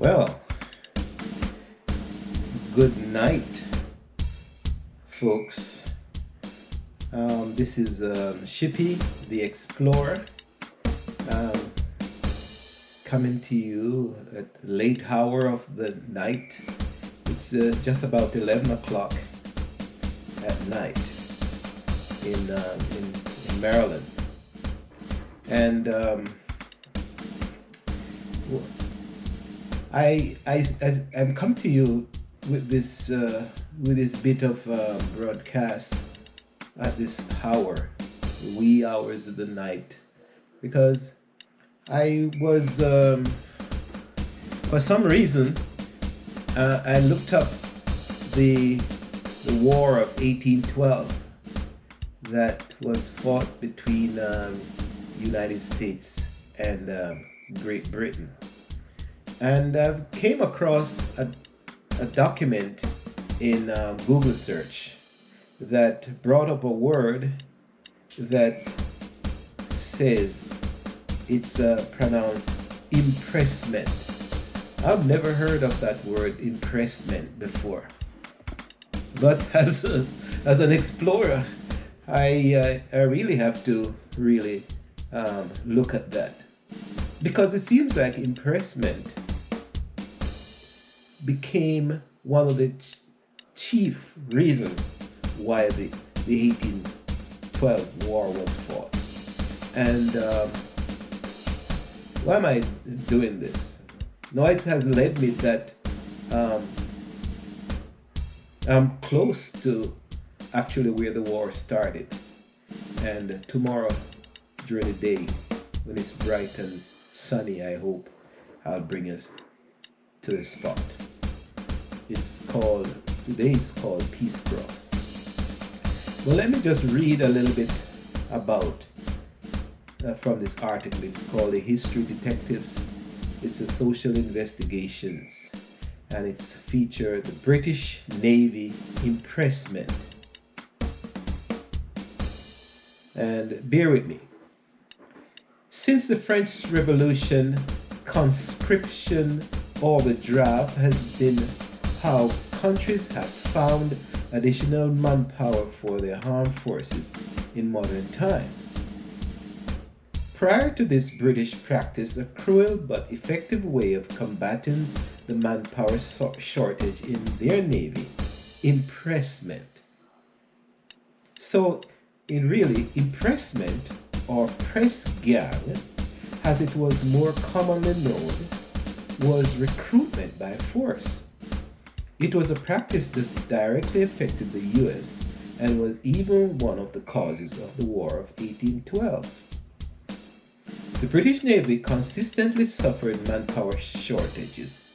Well, good night, folks. This is Shippy, the Explorer, um, coming to you at late hour of the night. It's just about 11 o'clock at night in Maryland, and I'm come to you with this bit of broadcast at this hour, wee hours of the night, because I was for some reason I looked up the War of 1812 that was fought between United States and Great Britain, and I came across a document in Google search that brought up a word that says it's pronounced impressment. I've never heard of that word impressment before, but as an explorer, I really have to really look at that, because it seems like impressment became one of the chief reasons why the 1812 war was fought. And why am I doing this? No, it has led me that I'm close to actually where the war started. And tomorrow, during the day, when it's bright and sunny, I hope I'll bring us to the spot. Today is called Peace Cross. Well, let me just read a little bit about from this article. It's called The History Detectives. It's a social investigations, and it's featured the British Navy impressment. And bear with me. Since the French Revolution, conscription or the draft has been how countries have found additional manpower for their armed forces in modern times. Prior to this, British practiced a cruel but effective way of combating the manpower shortage in their navy: impressment. So, in really, impressment or press gang, as it was more commonly known, was recruitment by force. It was a practice that directly affected the US and was even one of the causes of the War of 1812. The British Navy consistently suffered manpower shortages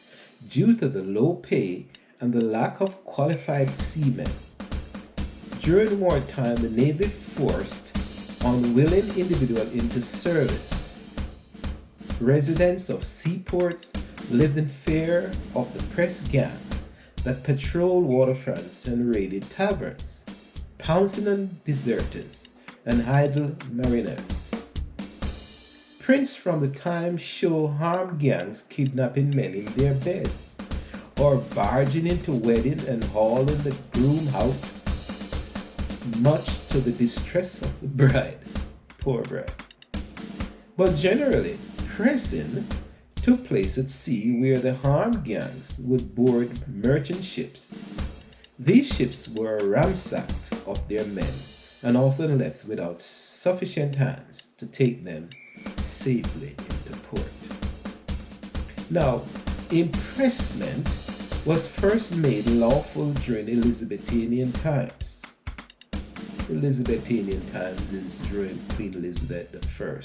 due to the low pay and the lack of qualified seamen. During wartime, the Navy forced unwilling individuals into service. Residents of seaports lived in fear of the press gangs that patrolled waterfronts and raided taverns, pouncing on deserters and idle mariners. Prints from the time show armed gangs kidnapping men in their beds, or barging into weddings and hauling the groom out, much to the distress of the bride. Poor bride. But generally, pressing took place at sea, where the armed gangs would board merchant ships. These ships were ransacked of their men and often left without sufficient hands to take them safely into port. Now, impressment was first made lawful during Elizabethan times. Elizabethan times is during Queen Elizabeth I.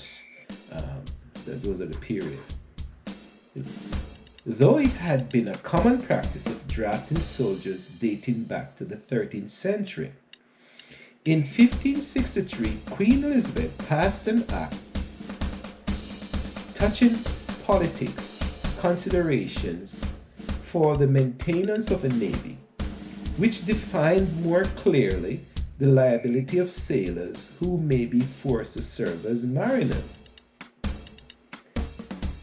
Those are the period. Though it had been a common practice of drafting soldiers dating back to the 13th century. In 1563, Queen Elizabeth passed an act touching politics considerations for the maintenance of a navy, which defined more clearly the liability of sailors who may be forced to serve as mariners.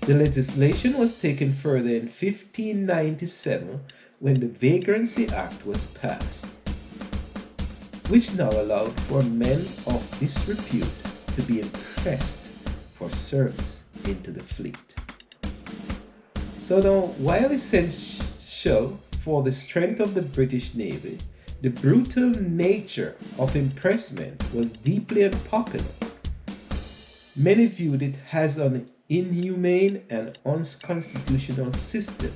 The legislation was taken further in 1597 when the Vagrancy Act was passed, which now allowed for men of disrepute to be impressed for service into the fleet. So now, while essential for the strength of the British Navy, the brutal nature of impressment was deeply unpopular. Many viewed it as an inhumane and unconstitutional system.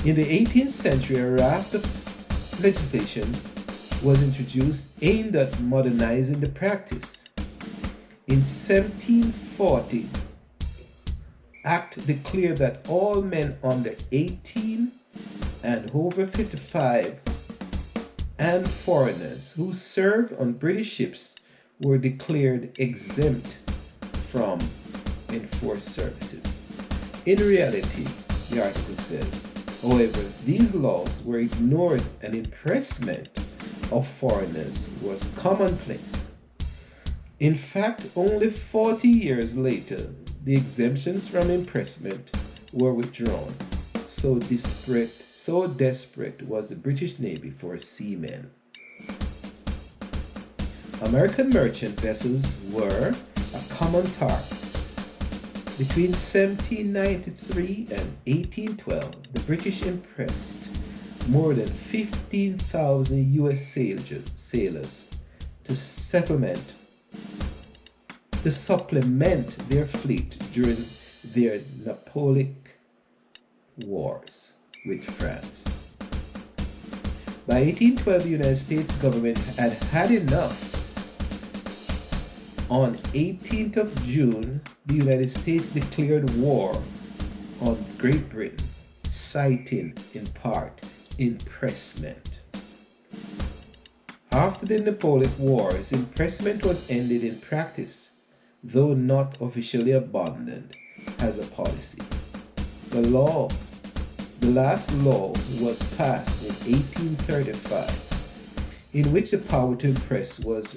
In the 18th century, a raft of legislation was introduced aimed at modernizing the practice. In 1740, Act declared that all men under 18 and over 55 and foreigners who served on British ships were declared exempt from enforced services. In reality, the article says, however, these laws were ignored and impressment of foreigners was commonplace. In fact, only 40 years later, the exemptions from impressment were withdrawn. So desperate was the British Navy for seamen. American merchant vessels were a common target. Between 1793 and 1812, the British impressed more than 15,000 U.S. sailors to supplement their fleet during their Napoleonic Wars with France. By 1812, the United States government had had enough. On 18th of June, the United States declared war on Great Britain, citing in part impressment. After the Napoleonic Wars, impressment was ended in practice, though not officially abandoned as a policy. The last law was passed in 1835, in which the power to impress was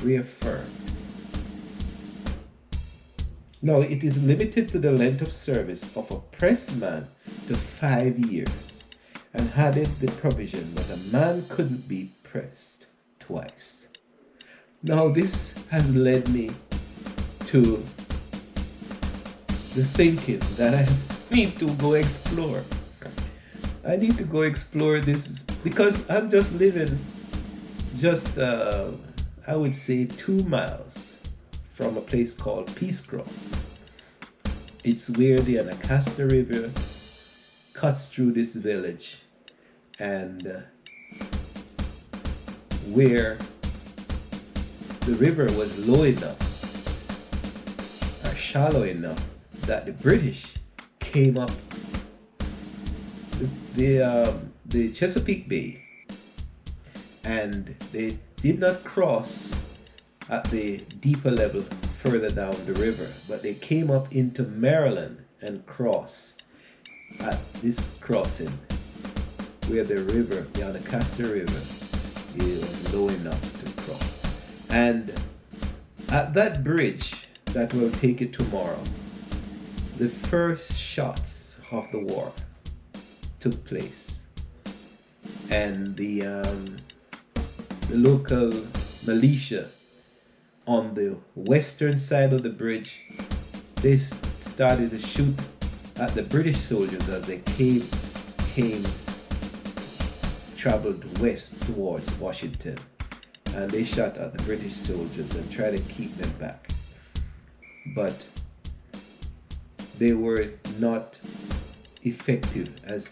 reaffirmed. Now, it is limited to the length of service of a pressman to 5 years, and added the provision that a man couldn't be pressed twice. Now, this has led me to the thinking that I need to go explore. I need to go explore this because I'm just living I would say 2 miles from a place called Peace Cross. It's where the Anacostia River cuts through this village, and where the river was low enough or shallow enough that the British came up the Chesapeake Bay, and they did not cross at the deeper level further down the river, but they came up into Maryland and crossed at this crossing where the river, the Anacostia River, is low enough to cross. And at that bridge that will take it tomorrow, the first shots of the war took place, and the local militia on the western side of the bridge, they started to shoot at the British soldiers as they traveled west towards Washington, and they shot at the British soldiers and tried to keep them back, but they were not effective, as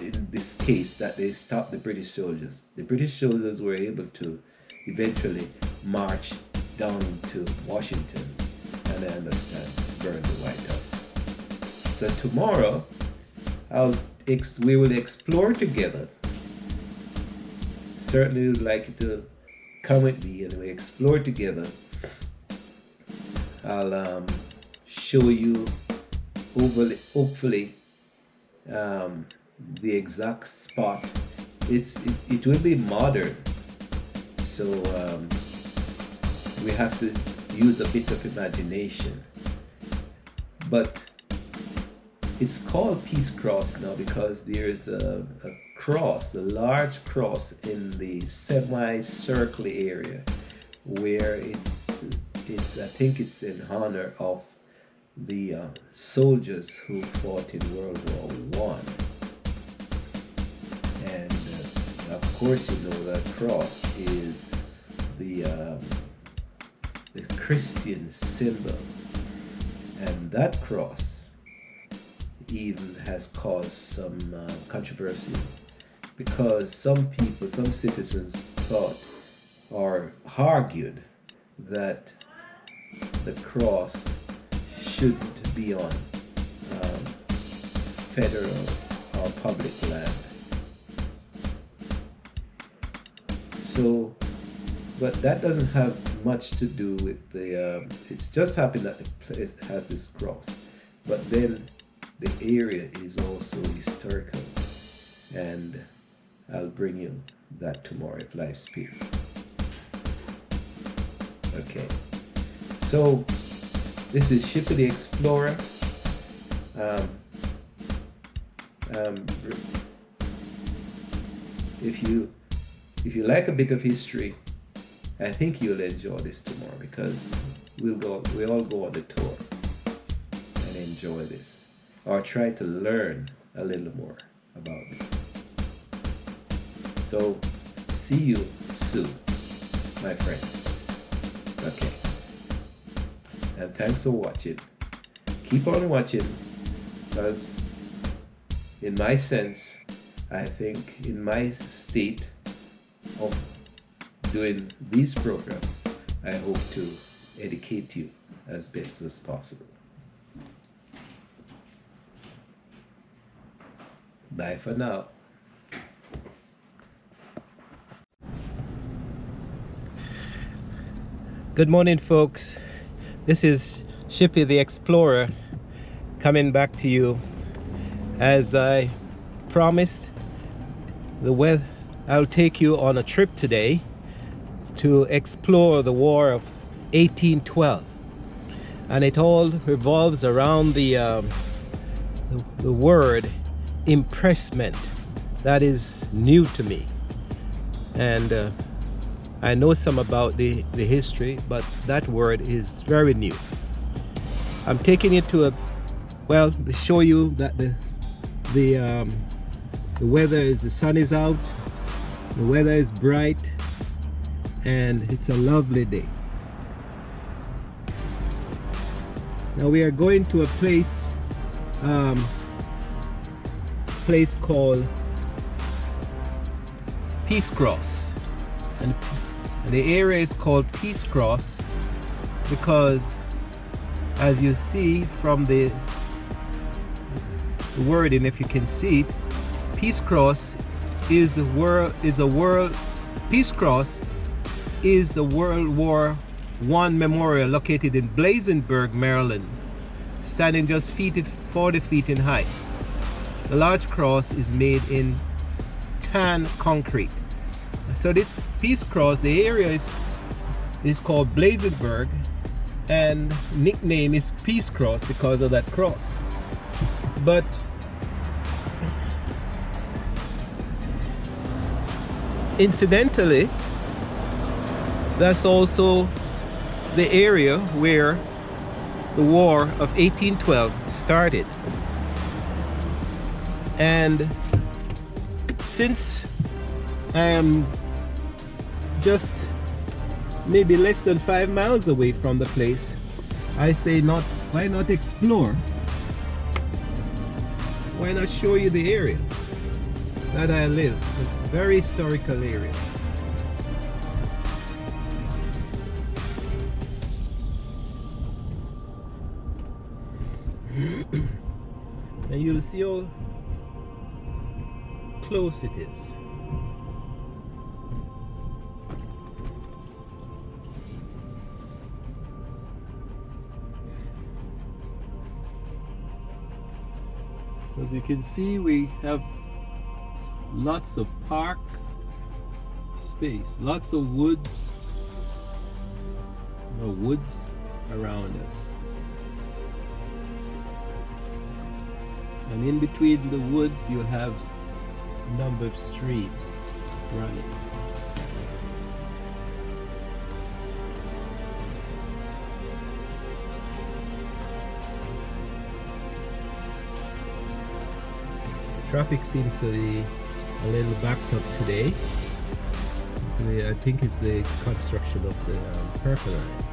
in this case that they stopped the British soldiers. The British soldiers were able to eventually march down to Washington and, I understand, burn the White House. So tomorrow we will explore together. Certainly would like you to come with me and we explore together. I'll show you hopefully the exact spot. It will be modern, so we have to use a bit of imagination but it's called Peace Cross now because there's a cross, a large cross in the semicircle area where it's I think it's in honor of the soldiers who fought in World War One. And of course, you know that cross is the Christian symbol, and that cross even has caused some controversy because some people, some citizens thought or argued that the cross shouldn't be on federal or public land. So, but that doesn't have much to do with the, it's just happened that the place has this cross. But then the area is also historical. And I'll bring you that tomorrow if life spares. Okay. So, this is Shippy the Explorer. If you like a bit of history, I think you'll enjoy this tomorrow because we all go on the tour and enjoy this, or try to learn a little more about this. So, see you soon, my friends. Okay. And thanks for watching. Keep on watching, because in my sense, I think in my state of doing these programs, I hope to educate you as best as possible. Bye for now. Good morning, folks. This is Shippy the Explorer coming back to you. As I promised, I'll take you on a trip today to explore the War of 1812, and it all revolves around the word impressment. That is new to me, and I know some about the history, but that word is very new. I'm taking it to to show you that the weather is, the sun is out, the weather is bright, and it's a lovely day. Now we are going to a place called Peace Cross, and the area is called Peace Cross because, as you see from the wording, if you can see it, Peace Cross is a World War I memorial located in Blazenburg, Maryland, standing just 40 feet in height. The large cross is made in tan concrete. So this Peace Cross, the area is called Blazenburg, and nickname is Peace Cross because of that cross. But incidentally, that's also the area where the War of 1812 started. And since I am just maybe less than 5 miles away from the place, I say why not explore? Why not show you the area that I live? It's a very historical area. And you'll see how close it is. As you can see, we have lots of park space, lots of woods around us. And in between the woods you have a number of streams running. Traffic seems to be a little backed up today. I think it's the construction of the Purple Line.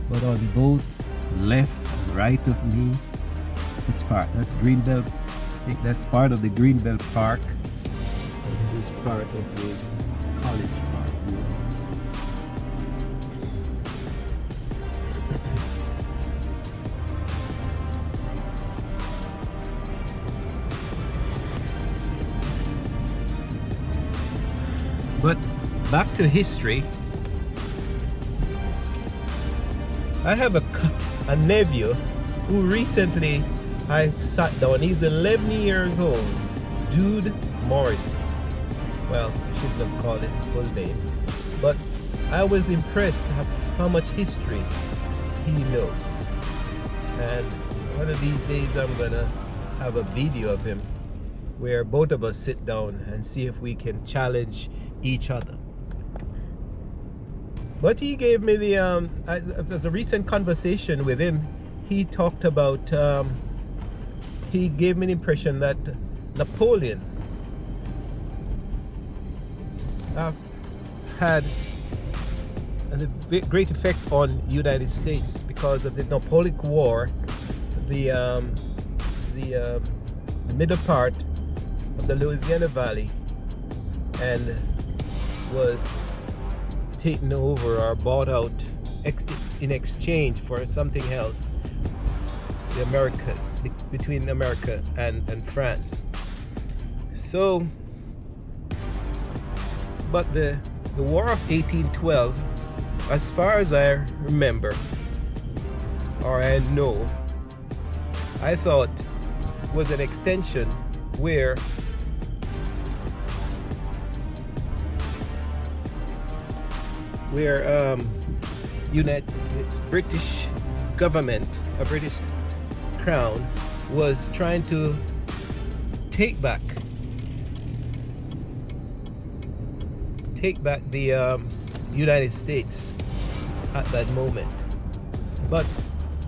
But on both left and right of me, that's Greenbelt. I think that's part of the Greenbelt Park. And this is part of the College Park woods. But back to history. I have a nephew who recently I sat down. He's 11 years old. Jude Morrison. Well, I shouldn't have called his full name. But I was impressed at how much history he knows. And one of these days I'm gonna have a video of him where both of us sit down and see if we can challenge each other. But he gave me the there's a recent conversation with him. He talked about he gave me the impression that Napoleon had a great effect on United States because of the Napoleonic War. The middle part of the Louisiana Valley and was taken over or bought out in exchange for something else, the Americas, between America and France. So, but the War of 1812, as far as I remember or I know, I thought was an extension where British government, a British crown, was trying to take back the United States at that moment. But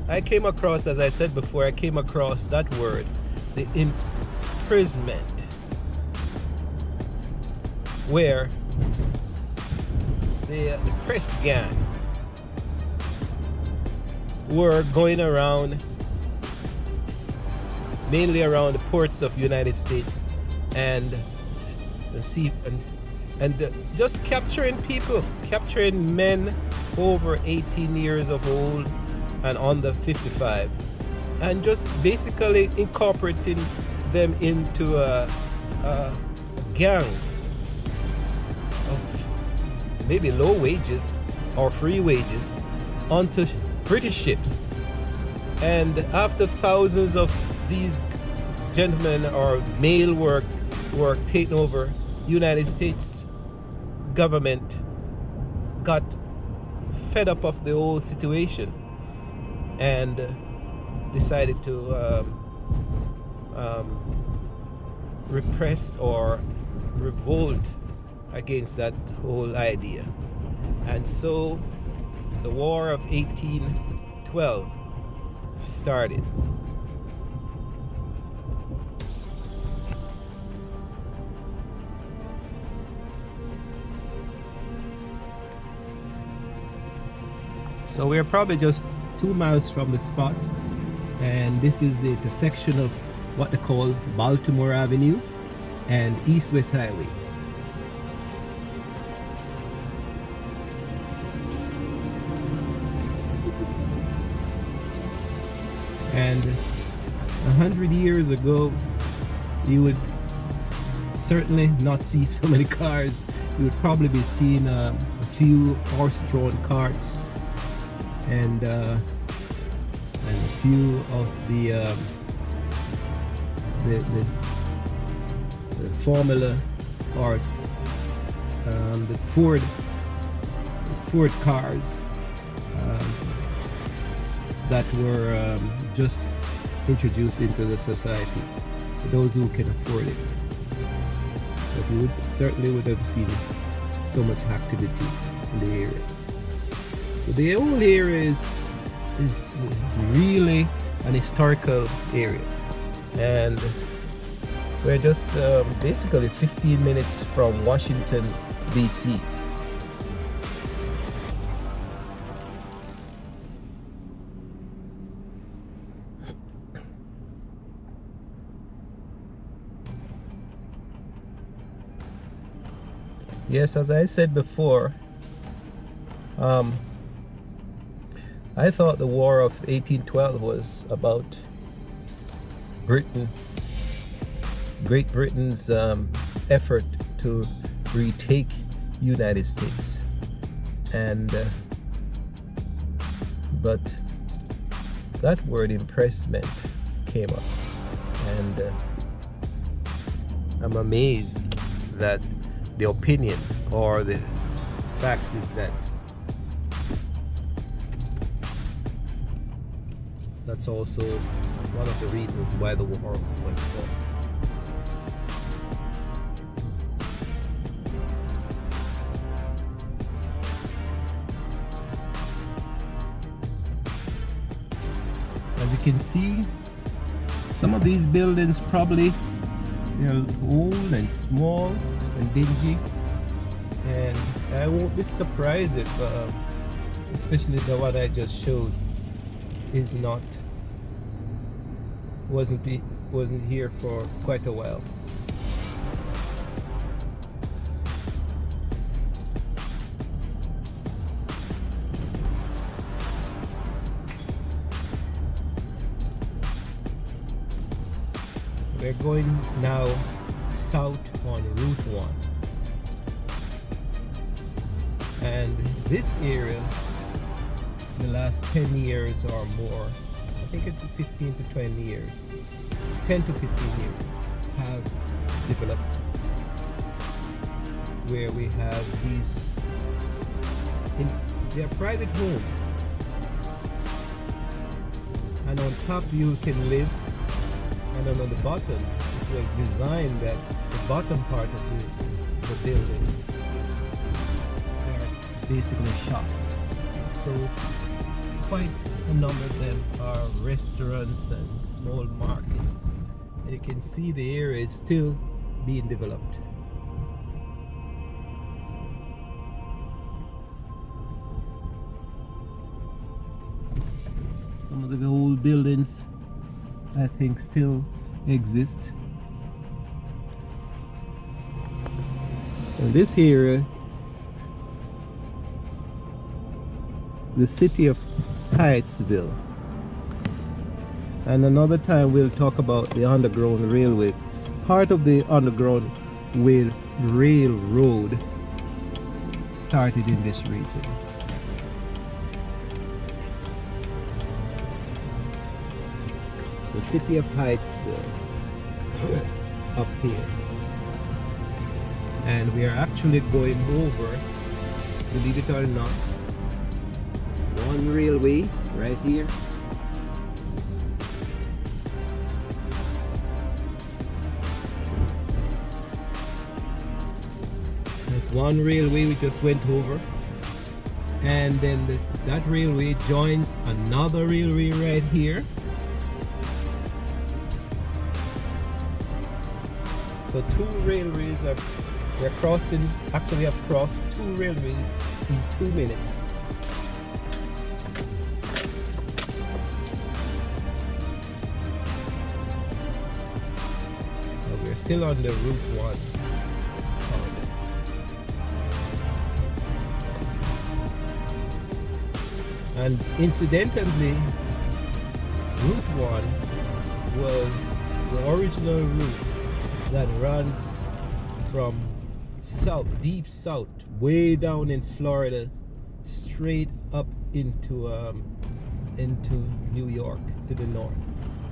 I came across, as I said before, I came across that word, the imprisonment, where the press gang were going around, mainly around the ports of United States and just capturing people, capturing men over 18 years of old and under 55, and just basically incorporating them into a gang of maybe low wages or free wages onto British ships. And after thousands of these gentlemen or male were taken over, United States government got fed up of the whole situation and decided to repress or revolt against that whole idea. And so the War of 1812 started. So we're probably just 2 miles from the spot, and this is the intersection of what they call Baltimore Avenue and East-West Highway. And 100 years ago, you would certainly not see so many cars. You would probably be seeing a few horse-drawn carts and a few of the Formula or the Ford cars that were just introduced into the society for those who can afford it. But you certainly would have seen so much activity in the area. So the whole area is really an historical area, and we're just basically 15 minutes from Washington, D.C. Yes, as I said before, I thought the War of 1812 was about Britain, Great Britain's effort to retake United States, and but that word impressment came up, and I'm amazed that the opinion or the facts is that that's also one of the reasons why the war was fought. As you can see, some of these buildings probably they're old and small and dingy, and I won't be surprised if especially the one I just showed is wasn't here for quite a while. We're going now south on Route 1, and this area the last 10 years or more, I think it's 15 to 20 years, 10 to 15 years have developed, where we have these they're private homes, and on top you can live, and then on the bottom it was designed that the bottom part of the building are basically shops. So quite a number of them are restaurants and small markets, and you can see the area is still being developed. Some of the old buildings I think still exist. In this area, the city of Hyattsville, and another time we'll talk about the Underground Railway. Part of the Underground Railroad started in this region. The city of Hyattsville up here, and we are actually going over, believe it or not, one railway right here. That's one railway we just went over, and then that railway joins another railway right here. So two railways we're crossing, actually have crossed two railways in 2 minutes. We're still on the Route 1 corridor. And incidentally, Route 1 was the original route that runs from south, deep south, way down in Florida, straight up into New York to the north,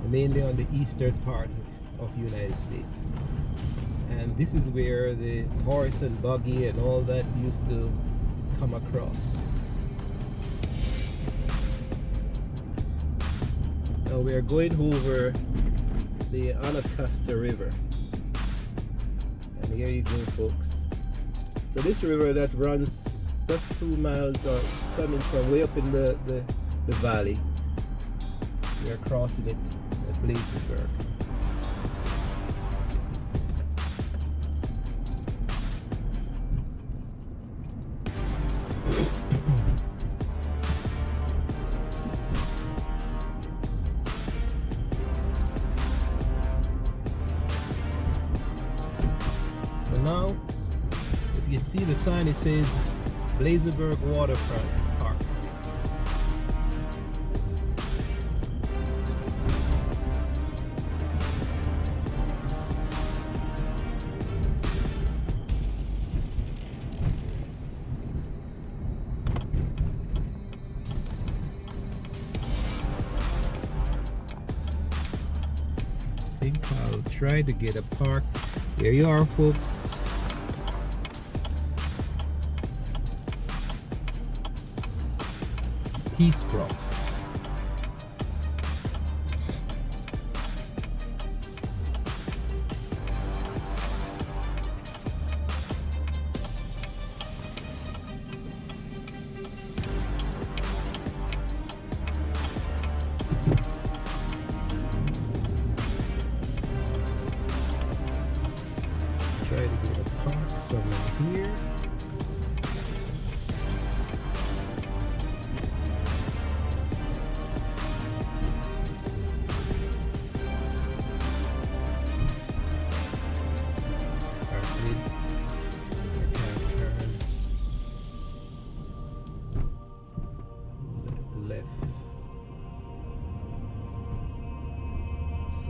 mainly on the eastern part of United States. And this is where the horse and buggy and all that used to come across. Now we are going over the Anacostia River. And here you go, folks. So this river that runs just 2 miles coming from way up in the valley. We are crossing it at Blazersburg. So now, if you can see the sign, it says Blazersburg Waterfront Park. I think I'll try to get a park. There you are, folks. Peace Cross. Try to get a park somewhere here.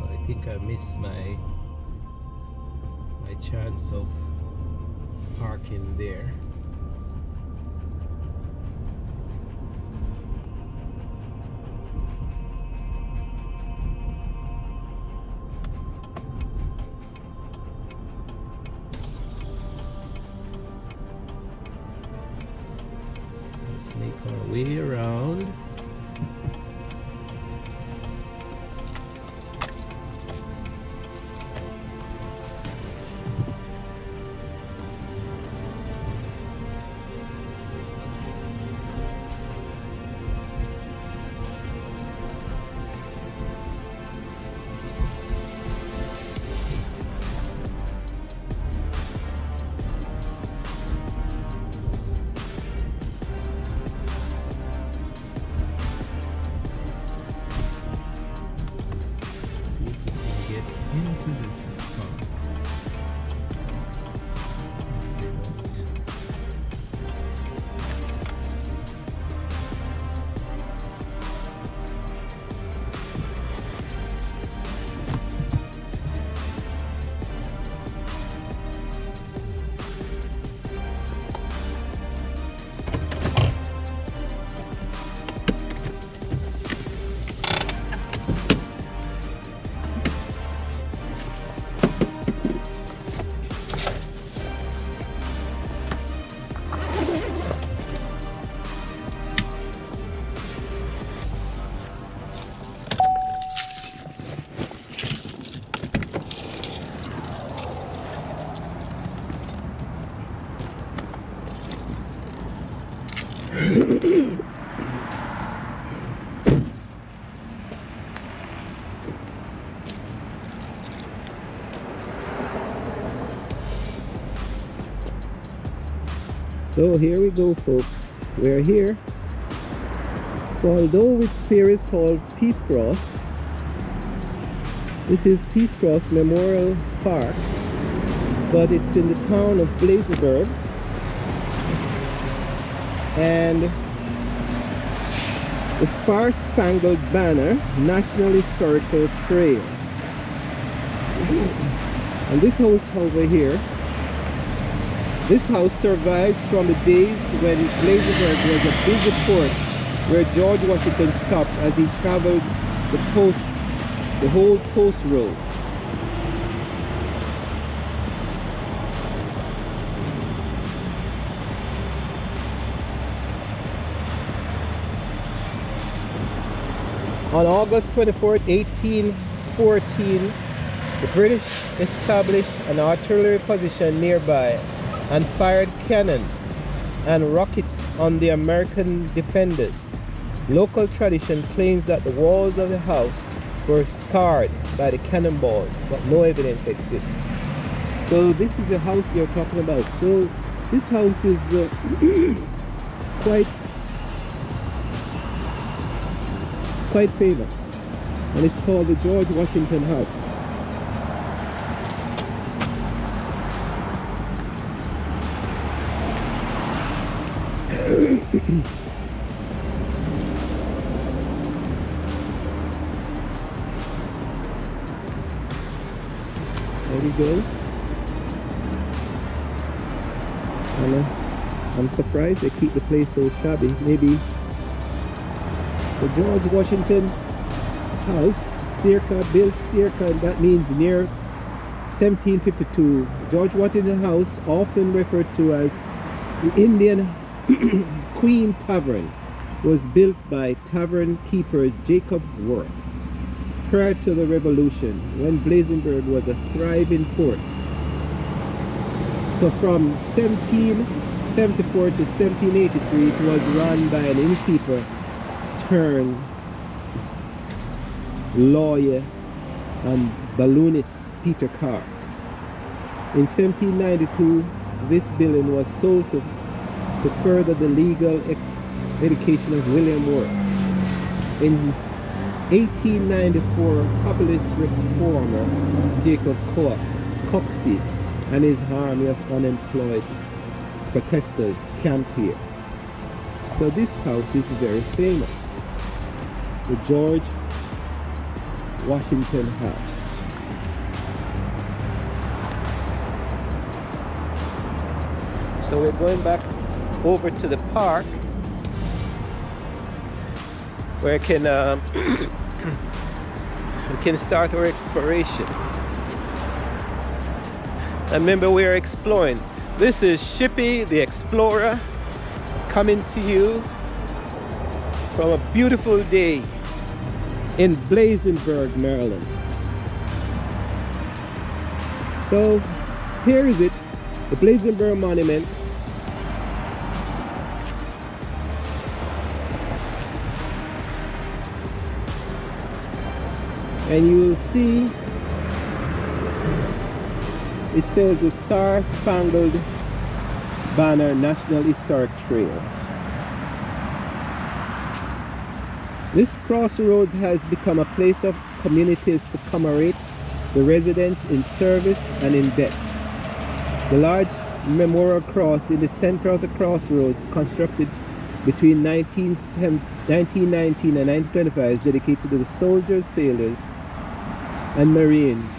I think I missed my chance of parking there. Let's make our way around. So here we go, folks. We're here. So although this here is called Peace Cross, this is Peace Cross Memorial Park, but it's in the town of Blazersburg, and the Star Spangled Banner National Historical Trail. And this house over here, this house survives from the days when Blazersburg was a busy port where George Washington stopped as he traveled the whole coast road. On August 24th, 1814, the British established an artillery position nearby and fired cannon and rockets on the American defenders. Local tradition claims that the walls of the house were scarred by the cannonballs, but no evidence exists. So this is the house they're talking about. So this house is it's quite famous, and it's called the George Washington House. There we go. And I'm surprised they keep the place so shabby. Maybe the George Washington House, built circa, that means near 1752. George Washington House, often referred to as the Indian Queen Tavern, was built by tavern keeper Jacob Worth prior to the Revolution, when Blazenburg was a thriving port. So from 1774 to 1783, it was run by an innkeeper turned lawyer and balloonist Peter Cars. In 1792, this building was sold to further the legal education of William Worth. In 1894, populist reformer Jacob Coxey and his army of unemployed protesters camped here. So this house is very famous, the George Washington House. So we're going back over to the park where we can start our exploration. And remember, we are exploring. This is Shippy the Explorer coming to you from a beautiful day in Blazenburg, Maryland. So here is it, the Blazenburg Monument. And you will see it says the Star Spangled Banner National Historic Trail. This crossroads has become a place of communities to commemorate the residents in service and in death. The large memorial cross in the center of the crossroads, constructed between 1919 and 1925, is dedicated to the soldiers, sailors, and Marines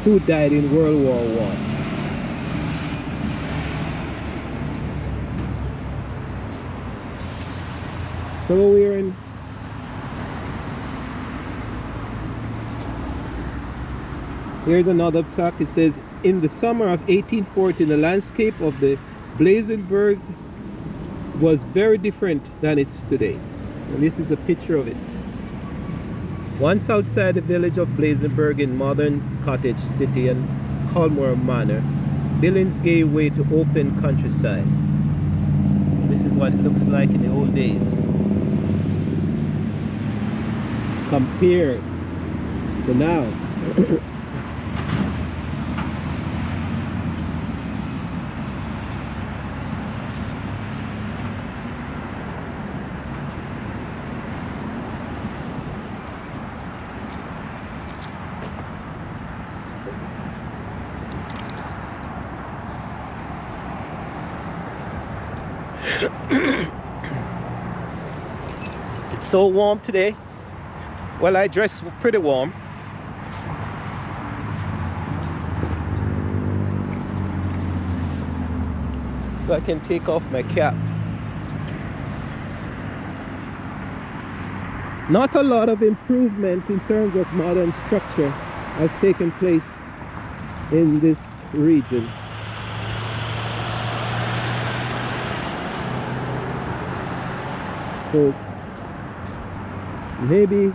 who died in World War I. So we're in here's another plaque. It says, in the summer of 1840, the landscape of the Blazenburg was very different than it's today. And this is a picture of it. Once outside the village of Blazenburg in modern Cottage City and Colmore Manor, buildings gave way to open countryside. This is what it looks like in the old days, compared to now. It's so warm today. Well, I dress pretty warm. So I can take off my cap. Not a lot of improvement in terms of modern structure has taken place in this region. Folks, maybe,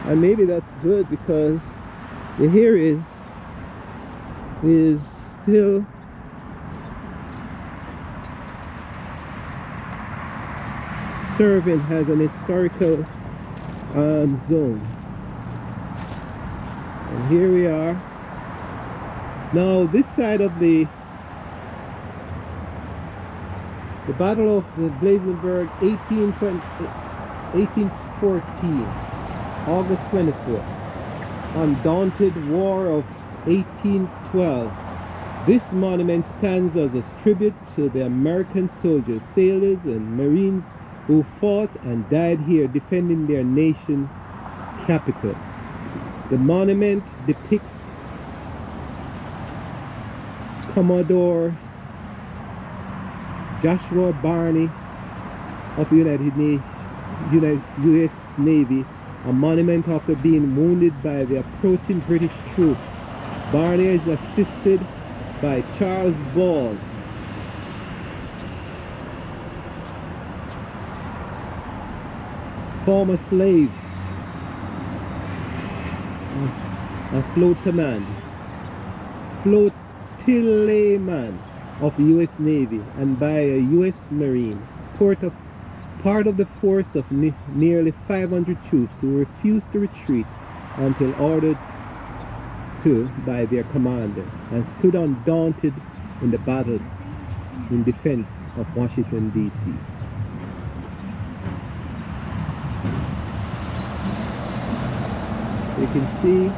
and maybe that's good, because the here is still serving as an historical zone. And here we are. Now this side of the Battle of the Blazenberg, 1814, August 24th. Undaunted War of 1812. This monument stands as a tribute to the American soldiers, sailors, and Marines who fought and died here defending their nation's capital. The monument depicts Commodore Joshua Barney of the U.S. Navy, a monument after being wounded by the approaching British troops. Barney is assisted by Charles Ball, former slave and flotillayman of the U.S. Navy, and by a U.S. Marine, part of the force of nearly 500 troops who refused to retreat until ordered to by their commander, and stood undaunted in the battle in defense of Washington, D.C. So you can see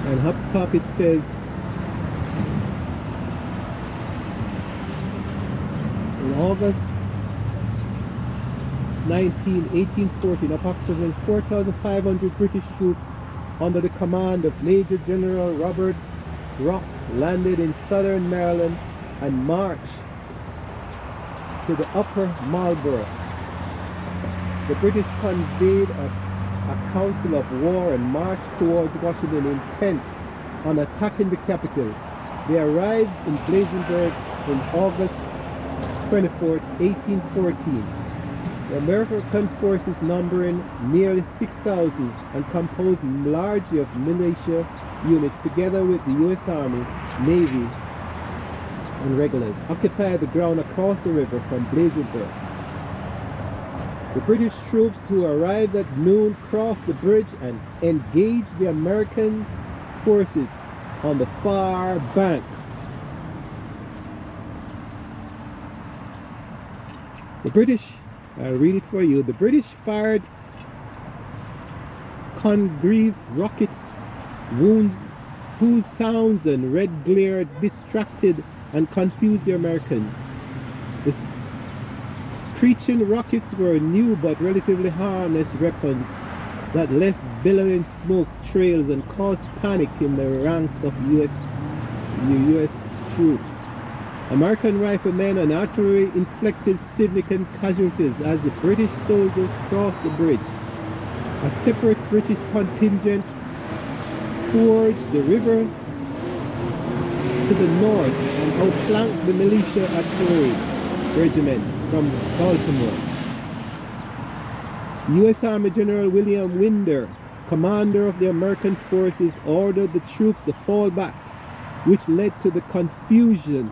and up top it says in August 1814, approximately 4,500 British troops under the command of Major General Robert Ross landed in southern Maryland and marched to the upper Marlborough. The British convened a council of war and marched towards Washington intent on attacking the capital. They arrived in Blazenberg on August 24, 1814. The American forces, numbering nearly 6,000 and composed largely of militia units, together with the U.S. Army, Navy, and regulars, occupied the ground across the river from Blazenberg. The British troops who arrived at noon crossed the bridge and engaged the American forces on the far bank. The British, I'll read it for you. The British fired Congreve rockets, whose sounds and red glare distracted and confused the Americans. The screeching rockets were new but relatively harmless weapons that left billowing smoke trails and caused panic in the ranks of U.S. troops. American riflemen and artillery inflicted significant casualties as the British soldiers crossed the bridge. A separate British contingent forged the river to the north and outflanked the militia artillery regiment from Baltimore. U.S. Army General William Winder, commander of the American forces, ordered the troops to fall back, which led to the confusion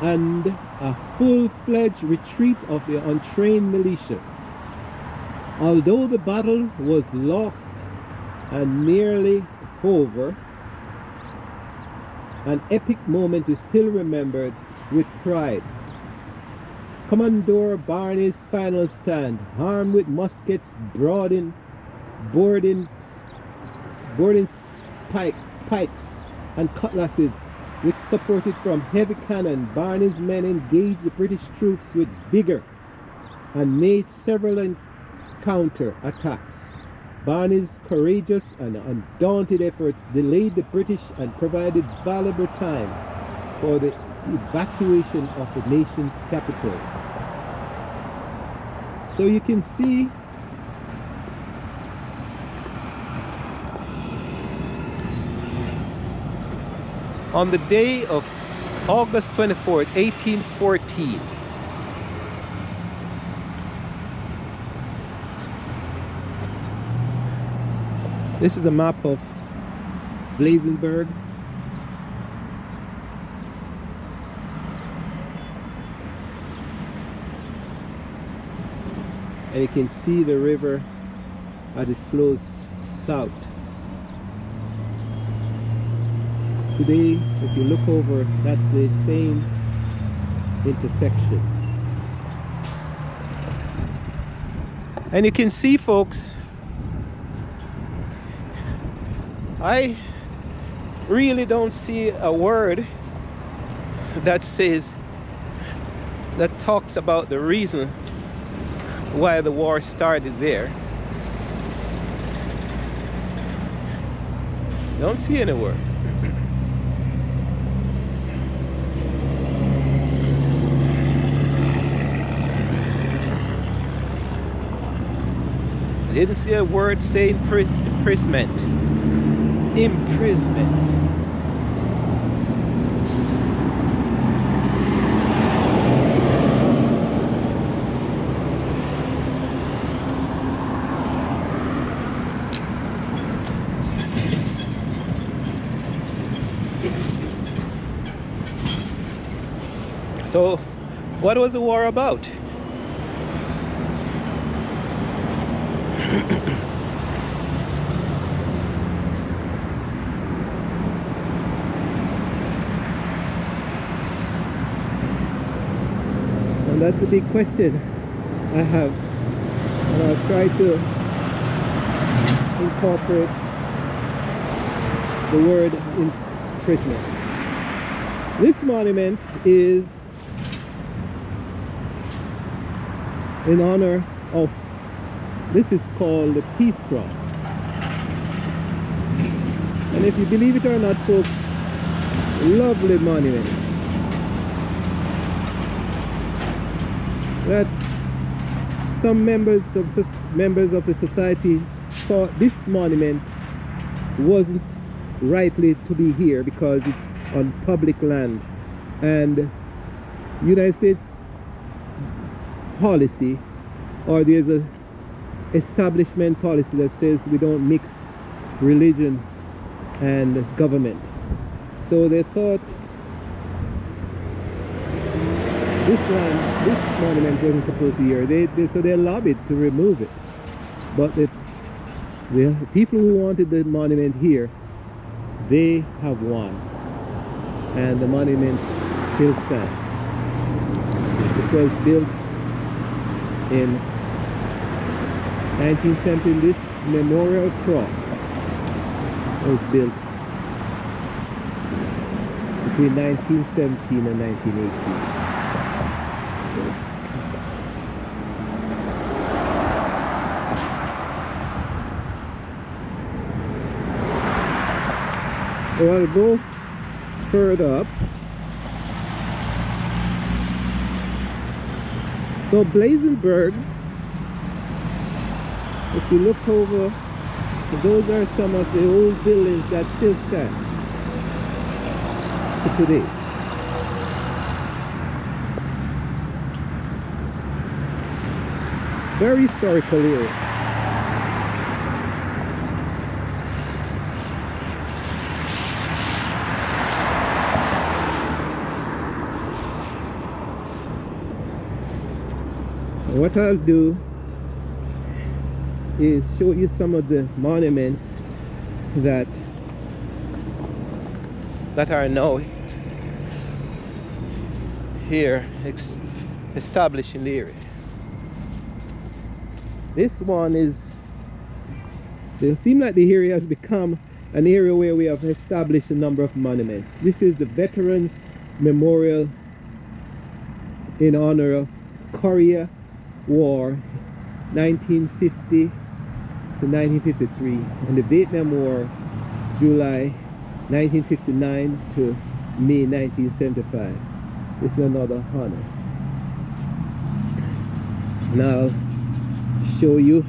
and a full-fledged retreat of the untrained militia. Although the battle was lost and nearly over, an epic moment is still remembered with pride. Commodore Barney's final stand, armed with muskets, boarding pikes, and cutlasses, which supported from heavy cannon. Barney's men engaged the British troops with vigor and made several counter attacks. Barney's courageous and undaunted efforts delayed the British and provided valuable time for the evacuation of the nation's capital. So you can see on the day of August 24th, 1814. This is a map of Blazenburg. And you can see the river as it flows south. Today, if you look over, that's the same intersection. And you can see, folks, I really don't see a word that says, that talks about the reason why the war started there. Don't see any word. I didn't see a word saying imprisonment. Imprisonment. So, what was the war about? And that's a big question I have, and I'll try to incorporate the word imprisonment. This monument is in honor of, this is called the Peace Cross. And if you believe it or not, folks, lovely monument that some members of the society thought this monument wasn't rightly to be here because it's on public land, and United States policy, or there's a establishment policy that says we don't mix religion and government. So they thought this land, this monument wasn't supposed to be here. So they lobbied to remove it. But the people who wanted the monument here, they have won. And the monument still stands. It was built in 1970. This memorial cross was built between 1917 and 1918. So I'll go further up. So Blazenburg, if you look over, those are some of the old buildings that still stands to today. Very historical area. What I'll do is show you some of the monuments that are now here established in the area. This one is, it seems like the area has become an area where we have established a number of monuments. This is the Veterans Memorial in honor of Korea War 1950 to 1953, and the Vietnam War July 1959 to May 1975. This is another honor. Now I'll show you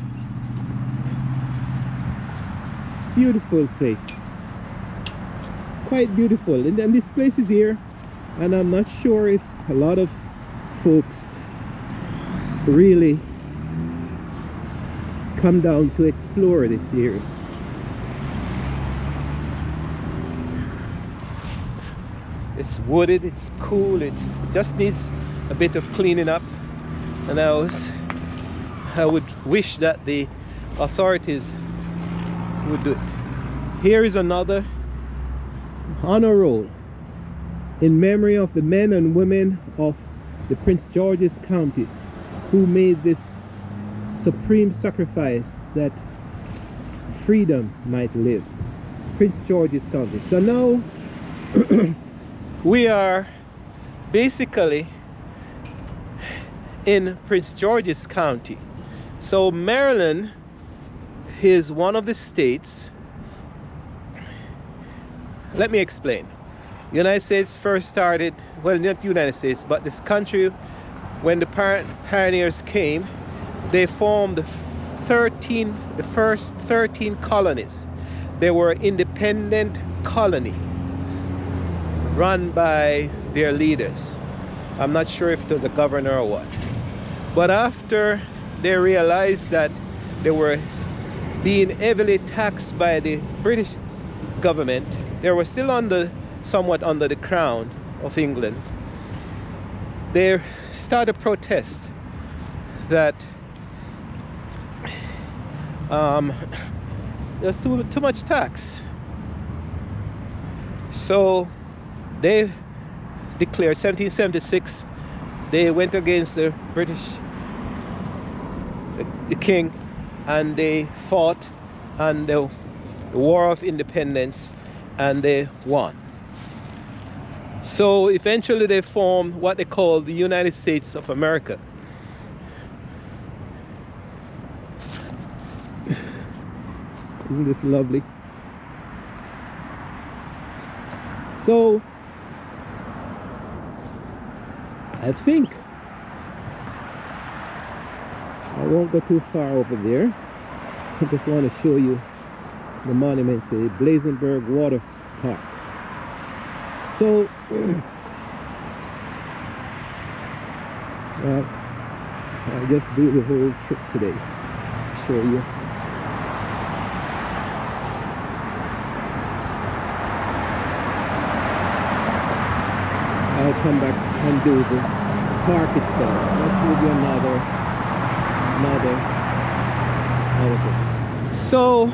beautiful place, quite beautiful. And then this place is here And I'm not sure if a lot of folks really come down to explore this area. It's wooded, it's cool, it just needs a bit of cleaning up, and I would wish that the authorities would do it. Here is another honor roll in memory of the men and women of the Prince George's County who made this supreme sacrifice that freedom might live. Prince George's County. So now we are basically in Prince George's County. So Maryland is one of the states. Let me explain. United States first started, well, not United States, but this country, when the pioneers came, they formed the first 13 colonies. They were independent colonies run by their leaders. I'm not sure if it was a governor or what. But after they realized that they were being heavily taxed by the British government, they were still somewhat under the crown of England. They started protests that there's too much tax. So they declared 1776, they went against the British, the king, and they fought on the War of Independence, and they won. So eventually they formed what they call the United States of America. Isn't this lovely? So I think I won't go too far over there. I just want to show you the monuments, the Blazenberg Water Park. So I'll just do the whole trip today, show you. I'll come back and do the park itself. Let's do another thing. So,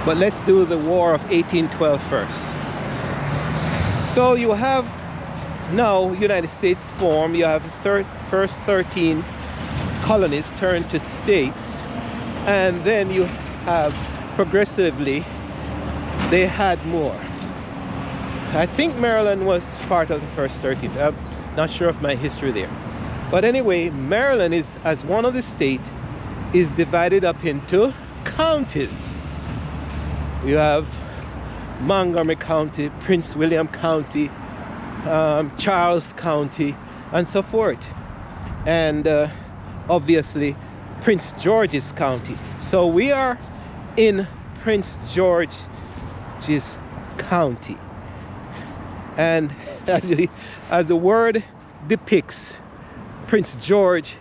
but let's do the War of 1812 first. So you have now United States formed. You have the first 13 colonies turned to states, and then you have progressively they had more. I think Maryland was part of the first 13. I'm not sure of my history there. But anyway, Maryland is, as one of the states, is divided up into counties. You have Montgomery County, Prince William County, Charles County, and so forth. And obviously, Prince George's County. So we are in Prince George's County. And as the word depicts, Prince George,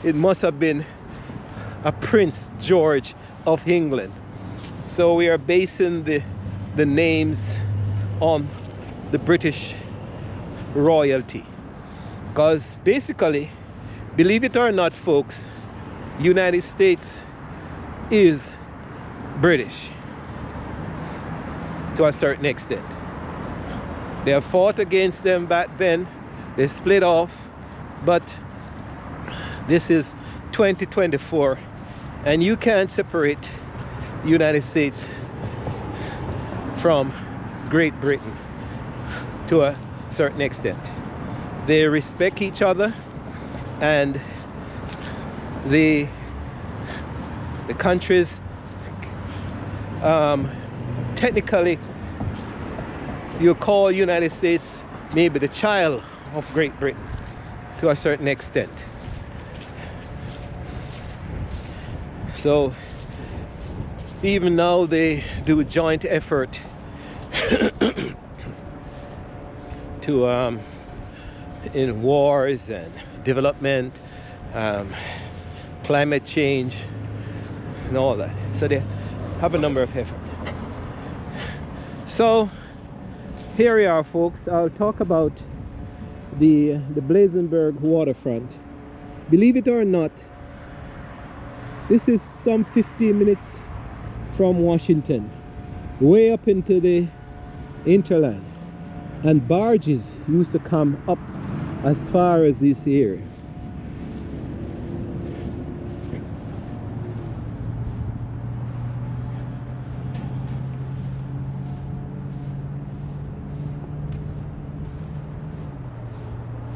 it must have been a Prince George of England. So we are basing the names on the British royalty. Because basically, believe it or not, folks, United States is British to a certain extent. They have fought against them back then. They split off, but this is 2024, and you can't separate the United States from Great Britain to a certain extent. They respect each other, and the countries technically, you call United States maybe the child of Great Britain to a certain extent. So even now they do a joint effort into in wars and development, climate change, and all that. So they have a number of efforts. So here we are, folks. I'll talk about the Blazenberg waterfront. Believe it or not, this is some 15 minutes from Washington, way up into the hinterland, and barges used to come up as far as this area.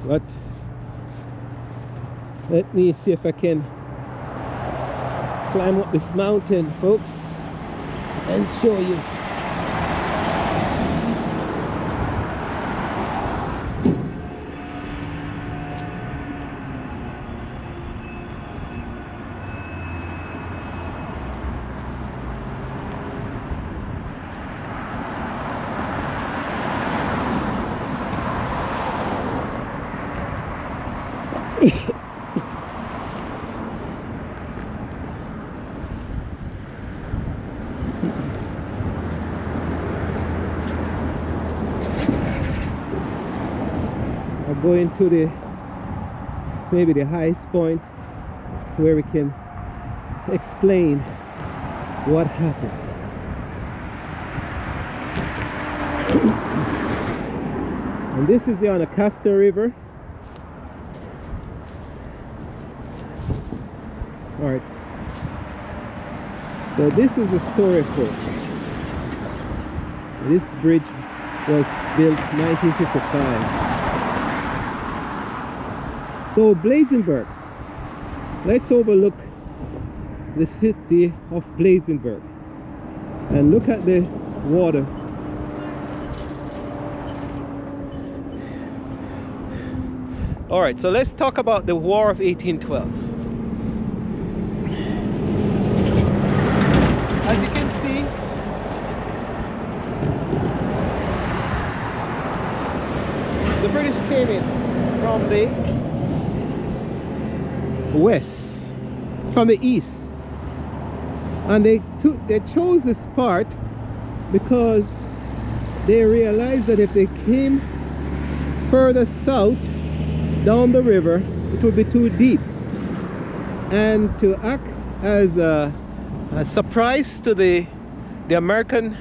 But let me see if I can climb up this mountain, folks, and show you. I'll go into maybe the highest point where we can explain what happened. And this is the Anacostia River. All right. So this is the story, folks. This bridge was built 1955. So Blazenberg, let's overlook the city of Blazenberg and look at the water. All right, so let's talk about the War of 1812. As you can see, the British came in from the west, from the east, and they chose this part because they realized that if they came further south down the river, it would be too deep, and to act as a surprise to the American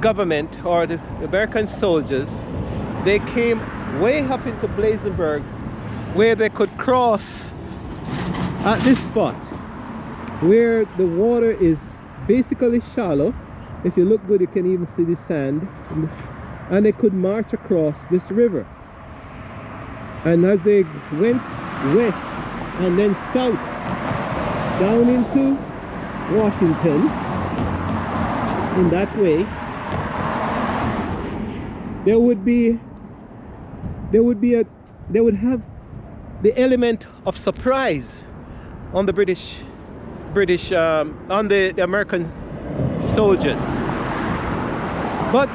government or the American soldiers, they came way up into Blazenberg where they could cross at this spot where the water is basically shallow. If you look good, you can even see the sand, and they could march across this river. And as they went west and then south down into Washington in that way, they would have the element of surprise on the British on the American soldiers. But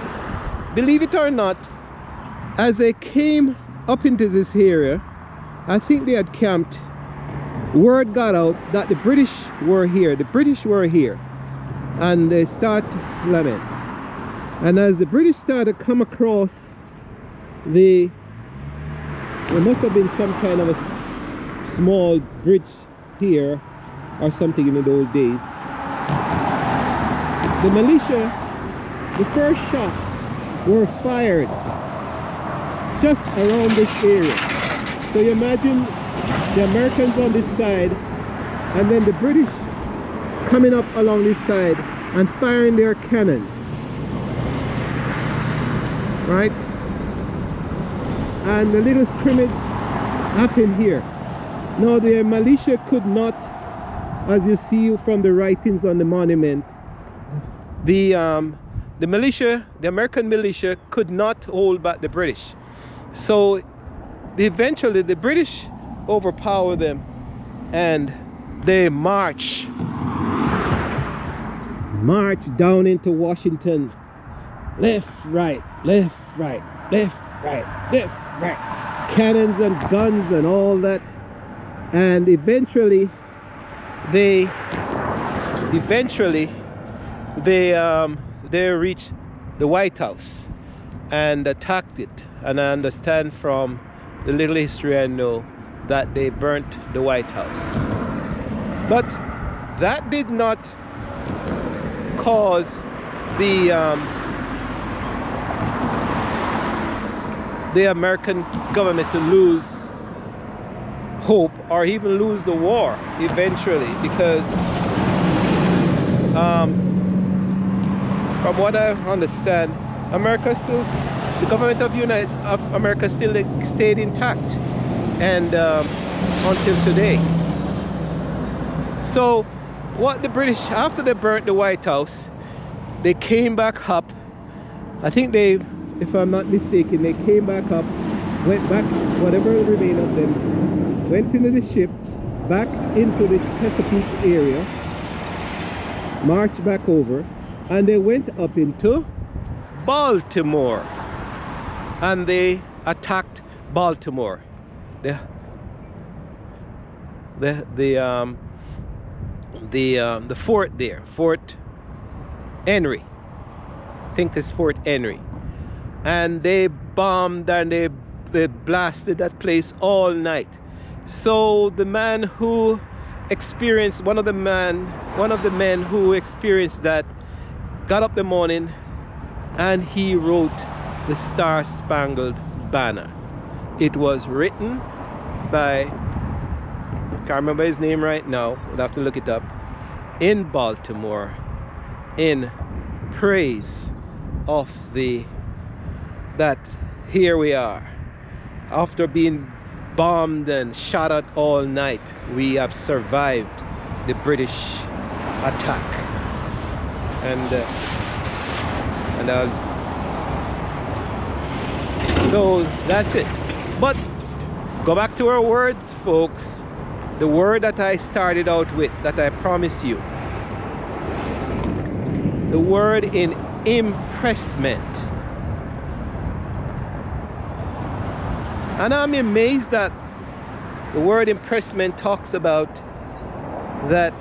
believe it or not, as they came up into this area, I think they had camped. Word got out that the British were here. The British were here, and they start to lament. And as the British started to come across there must have been some kind of a small bridge here or something in the old days. The militia, the first shots were fired just around this area. So you imagine the Americans on this side and then the British coming up along this side and firing their cannons, right? And a little scrimmage happened here. Now the militia could not, as you see from the writings on the monument, the militia, the American militia, could not hold back the British. So eventually the British overpowered them and they march down into Washington. Left, right, left, right, left, right, left, right, cannons and guns and all that, and eventually they reached the White House and attacked it. And I understand from the little history I know that they burnt the White House. But that did not cause the American government to lose hope or even lose the war eventually, because from what I understand, the government of America still stayed intact, and until today. So what the British, after they burnt the White House, they came back up. I think they, if I'm not mistaken, they came back up, went back, whatever remained of them, went into the ship, back into the Chesapeake area, marched back over, and they went up into Baltimore, and they attacked Baltimore. The fort there, Fort Henry, I think it's Fort Henry, and they bombed and they blasted that place all night. So the man who experienced, one of the men who experienced that, got up the morning and he wrote the Star Spangled Banner. It was written by, can't remember his name right now, we'll have to look it up, in Baltimore, in praise of that here we are, after being bombed and shot at all night, we have survived the British attack. So that's it. But go back to our words, folks. The word that I started out with, that I promised you, the word in impressment. And I'm amazed that the word impressment talks about that,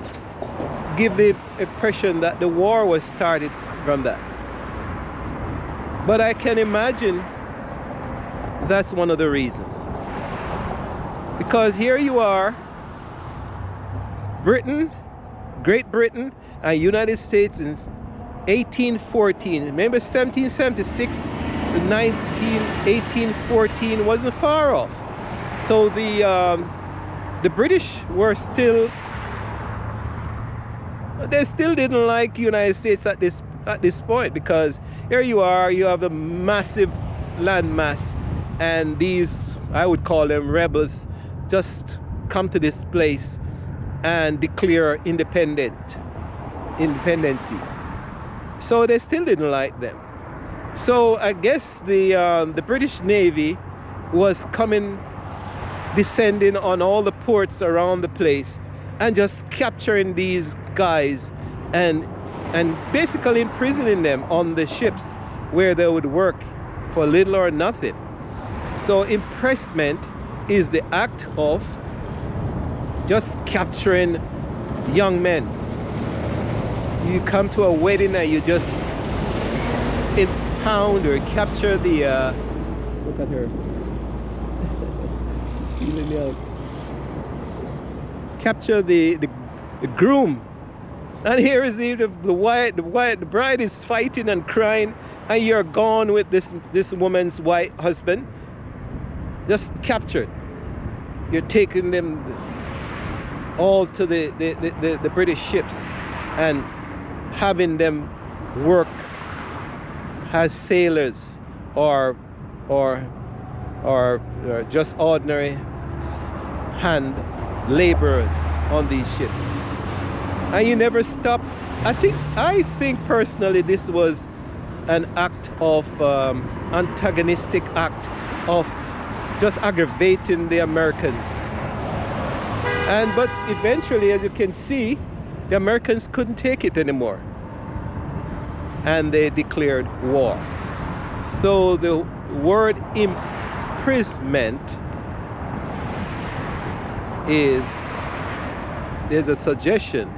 give the impression that the war was started from that. But I can imagine that's one of the reasons. Because here you are, Britain, Great Britain and United States in 1814. Remember 1776 to 1814 wasn't far off. So the British were still, they still didn't like United States at this point, because here you are, you have a massive landmass, and these, I would call them rebels, just come to this place and declare independency. So they still didn't like them. So I guess the British Navy was descending on all the ports around the place and just capturing these guys and basically imprisoning them on the ships where they would work for little or nothing. So impressment is the act of just capturing young men. You come to a wedding and you just impound or capture the look at her. Capture the groom, and here is the bride is fighting and crying, and you're gone with this woman's white husband, just captured. You're taking them all to the British ships and having them work as sailors or just ordinary hand laborers on these ships, and you never stop. I think personally this was an act of antagonistic act of just aggravating the Americans. But eventually, as you can see, the Americans couldn't take it anymore, and they declared war. So word imprisonment is, there's a suggestion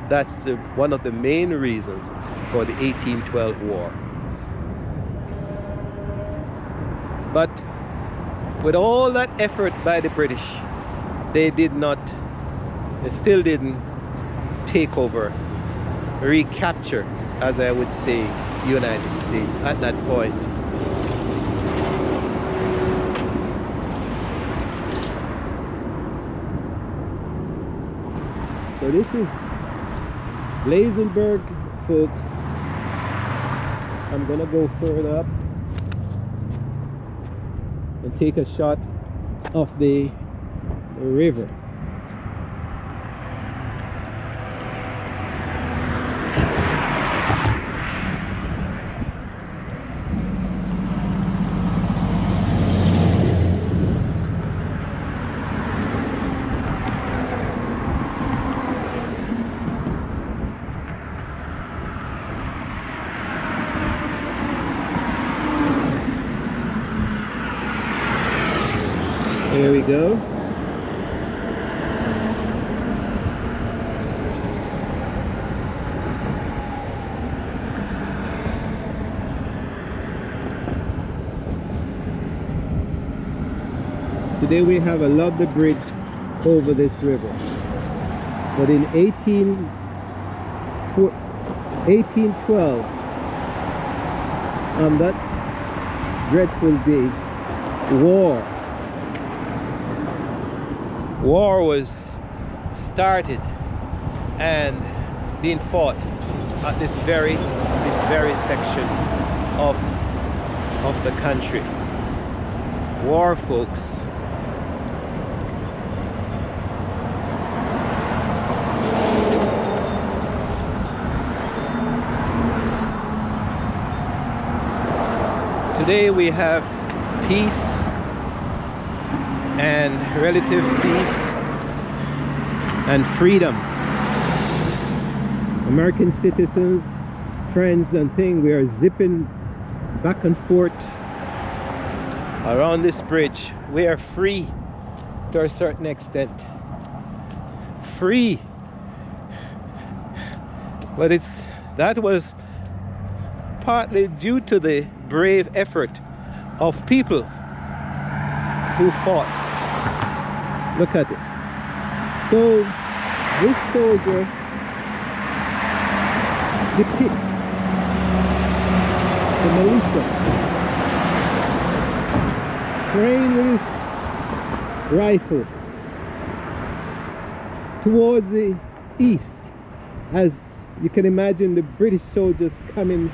that's one of the main reasons for the 1812 war. But with all that effort by the British, they still didn't take over, recapture, as I would say, United States at that point. So this is Blazenburg, folks. I'm gonna go further up and take a shot of the river. There we go. Today we have a lovely bridge over this river. But in 1812, on that dreadful day, war was started and being fought at this very section of the country. War, folks. Today we have peace and relative peace and freedom. American citizens, friends and things, we are zipping back and forth around this bridge. We are free to a certain extent. Free. But that was partly due to the brave effort of people who fought. Look at it. So this soldier depicts the militia trained with his rifle towards the east, as you can imagine the British soldiers coming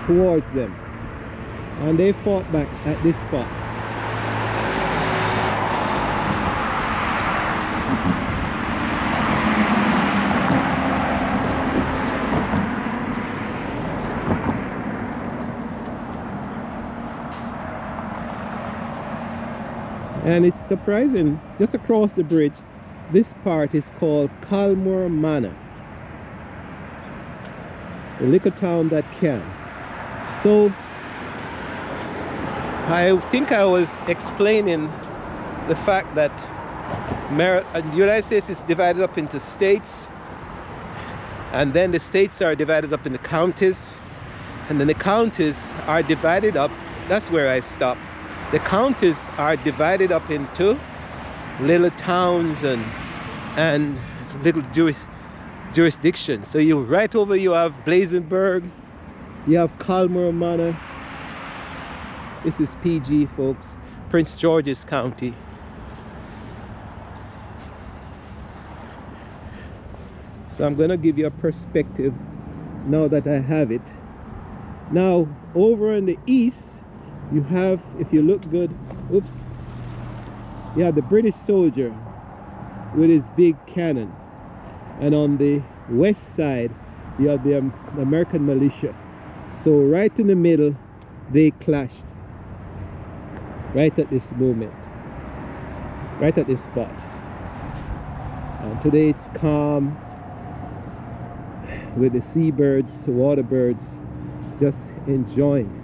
towards them, and they fought back at this spot. And it's surprising, just across the bridge, this part is called Calmore Manor, the little town that can. So I think I was explaining the fact that the United States is divided up into states, and then the states are divided up into counties, and then the counties are divided up. That's where I stopped. The counties are divided up into little towns and little jurisdictions. So right over you have Blazenburg, you have Calmore Manor. This is PG, folks, Prince George's County. So I'm gonna give you a perspective now that I have it. Now over in the east, you have, if you look good, oops, you have the British soldier with his big cannon, and on the west side you have the American militia. So right in the middle they clashed, right at this moment, right at this spot. And today it's calm with the seabirds, the water birds, just enjoying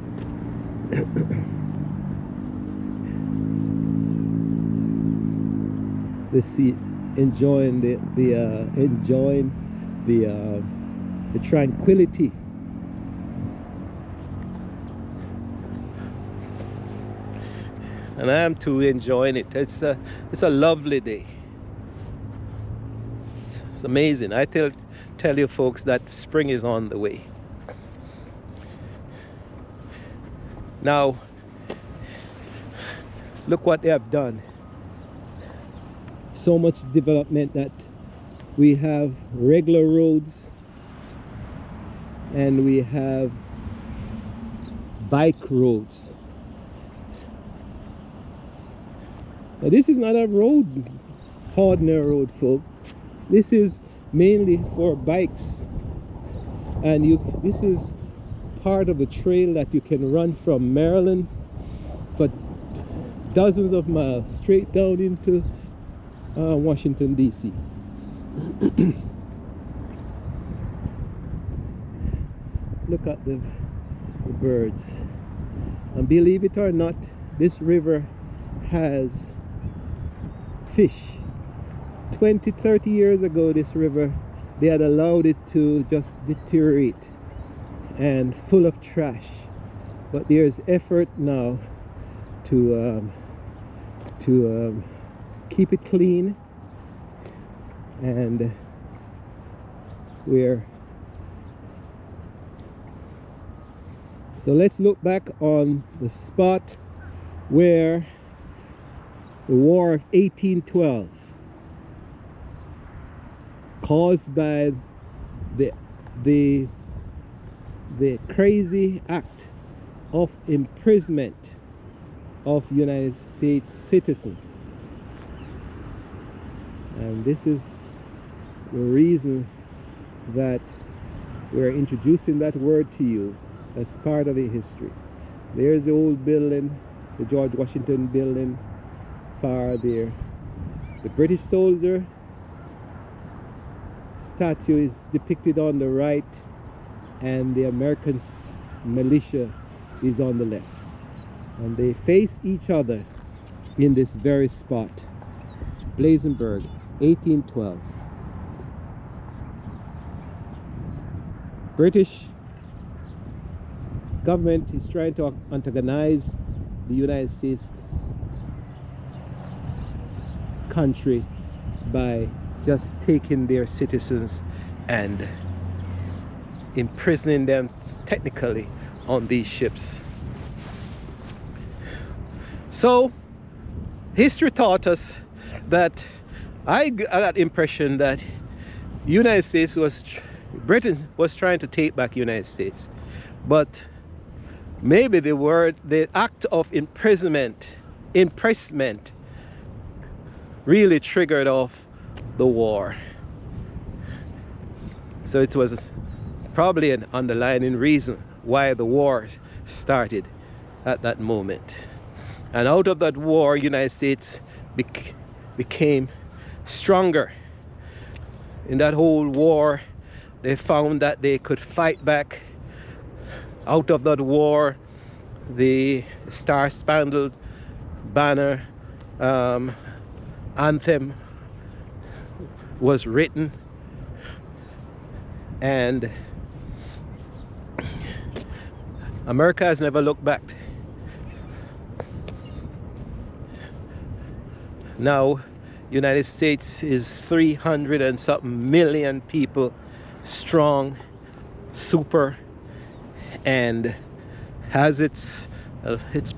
The sea enjoying the tranquility. And I am too enjoying it. It's a lovely day. It's amazing. I tell you folks that spring is on the way. Now look what they have done. So much development that we have regular roads and we have bike roads. Now this is not a road, ordinary road, folk. This is mainly for bikes, and this is part of the trail that you can run from Maryland for dozens of miles straight down into Washington, D.C. Look at the birds, and believe it or not, this river has fish. 20-30 years ago, this river, they had allowed it to just deteriorate and full of trash, but there's effort now to keep it clean, and so let's look back on the spot where the War of 1812, caused by the crazy act of imprisonment of United States citizens. And this is the reason that we're introducing that word to you as part of a history. There's the old building, the George Washington building, far there. The British soldier statue is depicted on the right, and the American militia is on the left, and they face each other in this very spot. Blazenburg, 1812. British government is trying to antagonize the United States country by just taking their citizens and imprisoning them technically on these ships. So history taught us that I got the impression that Britain was trying to take back United States, but maybe the act of impressment really triggered off the war. So it was probably an underlying reason why the war started at that moment. And out of that war, United States became stronger. In that whole war, they found that they could fight back. Out of that war, the Star-Spangled Banner anthem was written, and America has never looked back. Now United States is 300 and something million people strong, super, and has its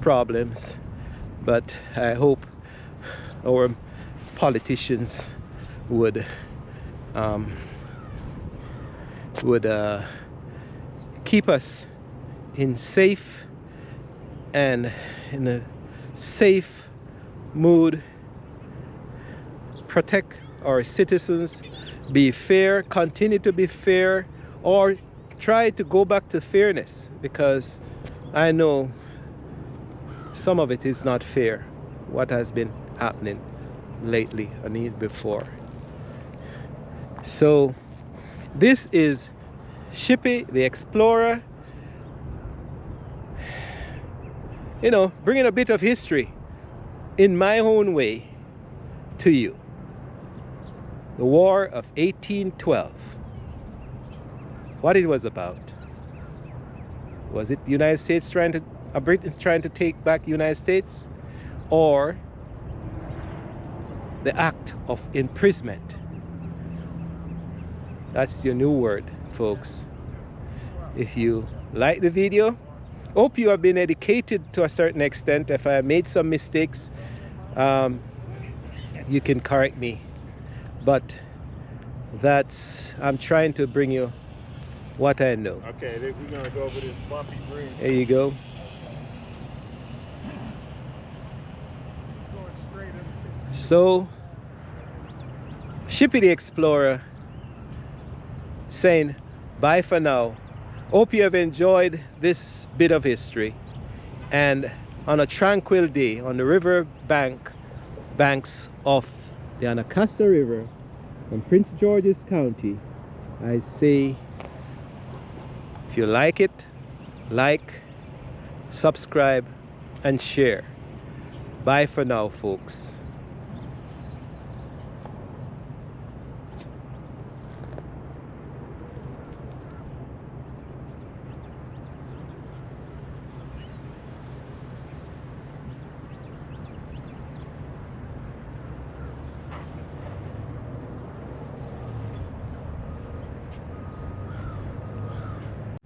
problems, but I hope our politicians would keep us in safe and in a safe mood, protect our citizens, be fair, continue to be fair, or try to go back to fairness, because I know some of it is not fair, what has been happening lately and even before. So this is Shippy the Explorer you know, bringing a bit of history in my own way to you. The War of 1812. What it was about. Was it the United States Britain's trying to take back the United States? Or the act of imprisonment? That's your new word, folks. If you like the video, hope you have been educated to a certain extent. If I made some mistakes, you can correct me. But I'm trying to bring you what I know. Okay, then we're gonna go over this bumpy bridge. There you go. So, Shippy the Explorer saying bye for now. Hope you have enjoyed this bit of history, and on a tranquil day on the river banks of the Anacostia River from Prince George's County, I say, if you like it, like, subscribe, and share. Bye for now, folks.